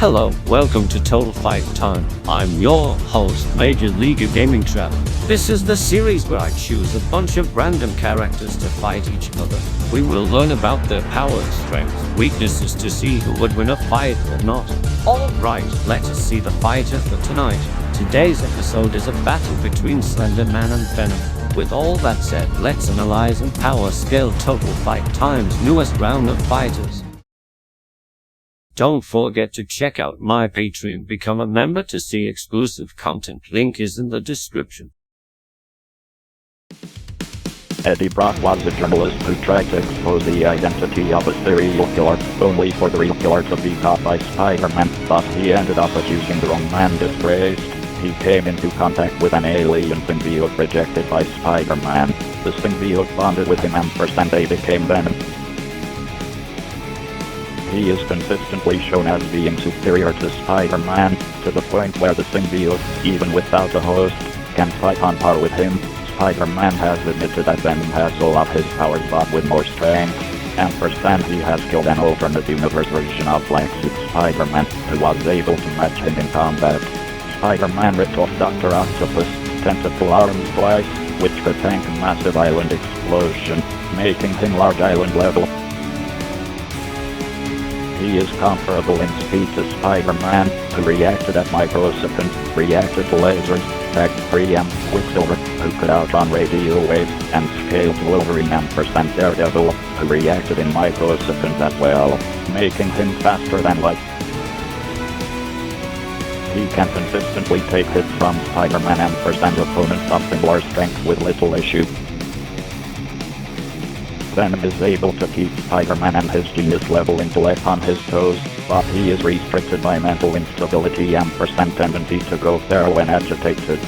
Hello, welcome to Total Fight Time. I'm your host, Major League Gaming Trap. This is the series where I choose a bunch of random characters to fight each other. We will learn about their powers, strengths, weaknesses to see who would win a fight or not. Alright, let us see the fighter for tonight. Today's episode is a battle between Slender Man and Venom. With all that said, let's analyze and power scale Total Fight Time's newest round of fighters. Don't forget to check out my Patreon, become a member to see exclusive content, link is in the description. Eddie Brock was a journalist who tried to expose the identity of a serial killer, only for the real killer to be caught by Spider-Man, but he ended up accusing the wrong man disgraced. He came into contact with an alien symbiote rejected by Spider-Man. The symbiote bonded with him and they became Venom. He is consistently shown as being superior to Spider-Man, to the point where the symbiote, even without a host, can fight on par with him. Spider-Man has admitted that Venom has all of his powers but with more strength. And he has killed an alternate universe version of Black Suit Spider-Man, who was able to match him in combat. Spider-Man ripped off Dr. Octopus' tentacle arms twice, which could tank a massive island explosion, making him large island level. He is comparable in speed to Spider-Man, who reacted at microseconds, reacted to lasers, Bacteria and Quicksilver, who could outrun radio waves, and scaled Wolverine and Daredevil, who reacted in microseconds as well, making him faster than light. He can consistently take hits from Spider-Man and opponents of similar strength with little issue. Venom is able to keep Spider-Man and his genius-level intellect on his toes, but he is restricted by mental instability and tendency to go feral when agitated.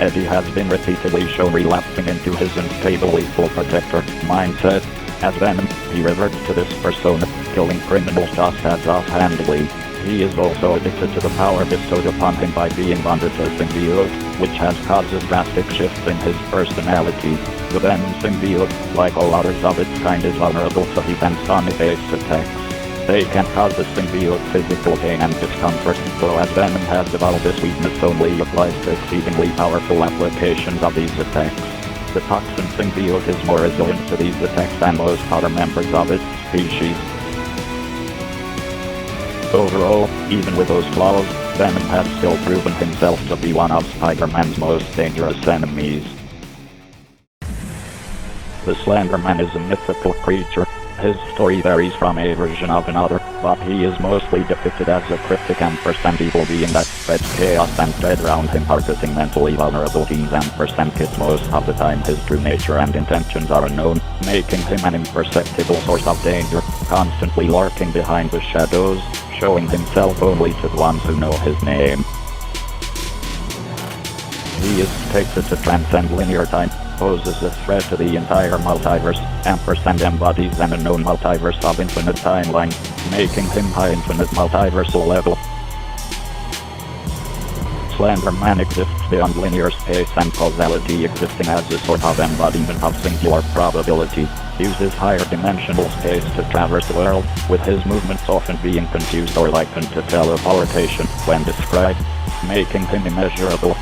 Eddie has been repeatedly shown relapsing into his unstable lethal protector mindset. As Venom, he reverts to this persona, killing criminals just as offhandedly. He is also addicted to the power bestowed upon him by being bonded to a symbiote, which has caused drastic shifts in his personality. The Venom symbiote, like all others of its kind, is vulnerable to heat and sonic-based attacks. They can cause the symbiote physical pain and discomfort, though as Venom has developed, this weakness only applies to exceedingly powerful applications of these attacks. The toxin symbiote is more resilient to these attacks than most other members of its species. Overall, even with those flaws, Venom has still proven himself to be one of Spider-Man's most dangerous enemies. The Slender Man is a mythical creature. His story varies from a version of another, but he is mostly depicted as a cryptic and evil being that spreads chaos and dread around him, targeting mentally vulnerable teens and kids. Most of the time his true nature and intentions are unknown, making him an imperceptible source of danger, constantly lurking behind the shadows, showing himself only to the ones who know his name. He is expected to transcend linear time, poses a threat to the entire multiverse, and embodies an unknown multiverse of infinite timelines, making him high infinite multiversal level. Slender Man exists beyond linear space and causality, existing as a sort of embodiment of singular probability. Uses higher dimensional space to traverse the world, with his movements often being confused or likened to teleportation when described, making him immeasurable.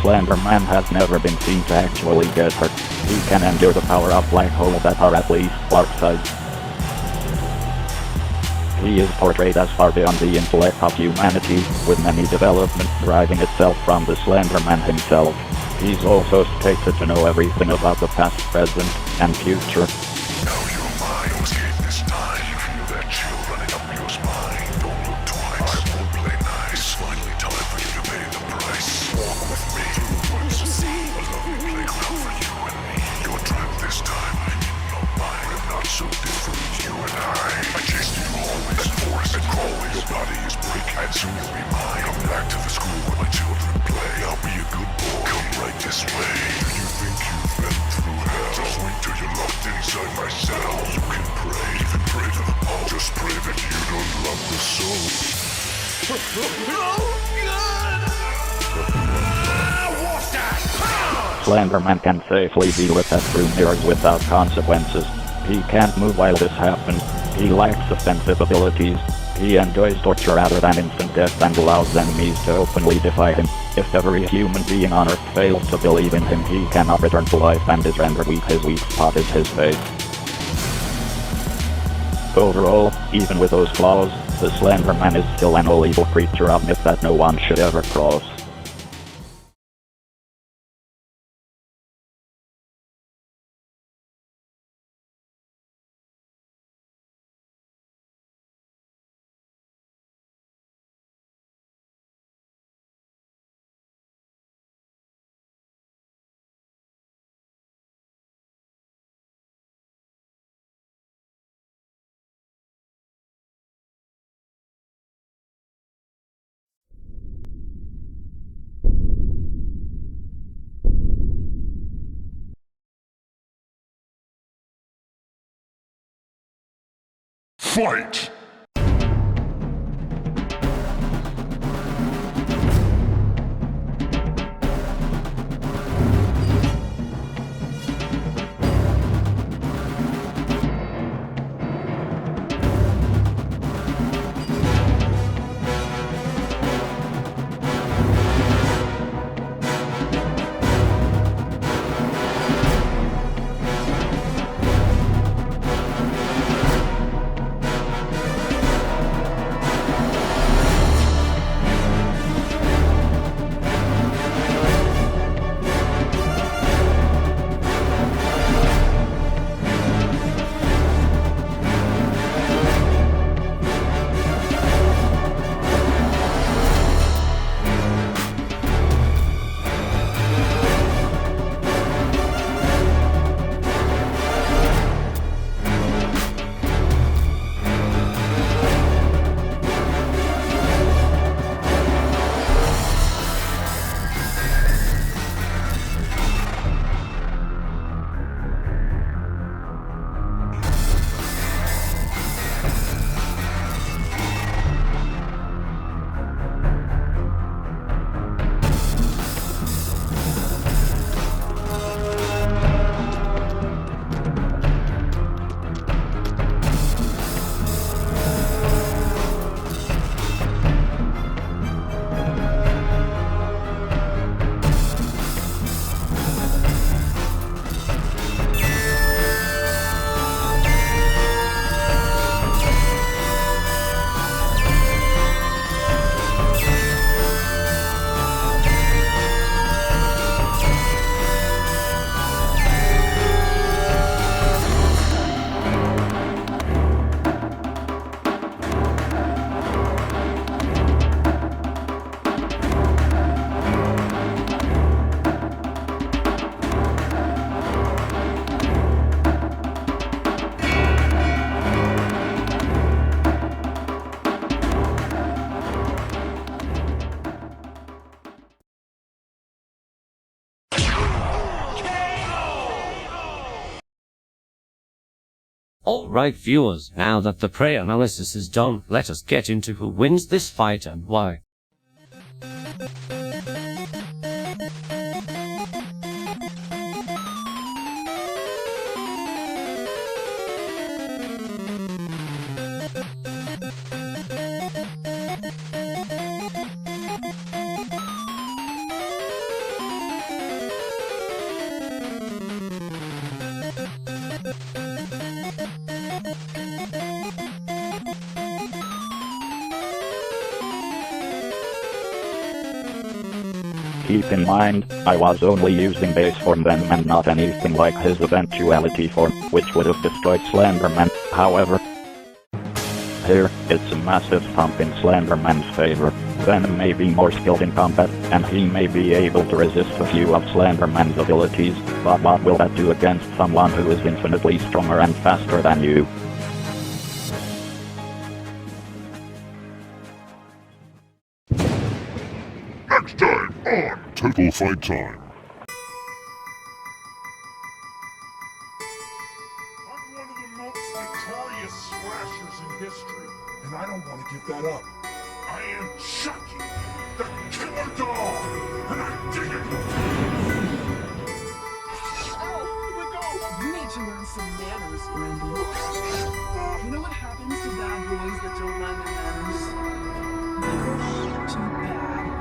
Slender Man has never been seen to actually get hurt. He can endure the power of black holes that are at least Clark-sized. He is portrayed as far beyond the intellect of humanity, with many developments deriving itself from the Slender Man himself. He's also stated to know everything about the past, present, and future. Now you're mine, escape this time. You feel that chill running up your spine. Don't look twice, I won't play nice. It's finally time for you to pay the price. Walk with me through what you see. A lovely playground for you and me. You're trapped this time, I'm in your mind. We're not so different, you and I chased you always, that force and crawling. Your body is breaking, and soon you'll be mine. Come back to the school where my children play. I'll be a good boy, come right this way. Do you think you've been through hell? Just wait till you're locked inside Slenderman can safely be looked at through mirrors without consequences. He can't move while this happens. He lacks offensive abilities. He enjoys torture rather than instant death and allows enemies to openly defy him. If every human being on Earth fails to believe in him, he cannot return to life and is rendered weak. His weak spot is his face. Overall, even with those flaws, the Slenderman is still an evil creature of myth that no one should ever cross. Fight! Alright viewers, now that the prey analysis is done, let us get into who wins this fight and why. Keep in mind, I was only using base form Venom and not anything like his eventuality form, which would have destroyed Slenderman. However, here, it's a massive pump in Slenderman's favor. Venom may be more skilled in combat, and he may be able to resist a few of Slenderman's abilities, but what will that do against someone who is infinitely stronger and faster than you? Next time on Total Fight Time. I'm one of the most notorious slashers in history, and I don't want to give that up. I am Chucky, the killer dog, and I dig it. You need to learn some manners, Brandy. You know what happens to bad boys that don't learn their manners? They go too bad.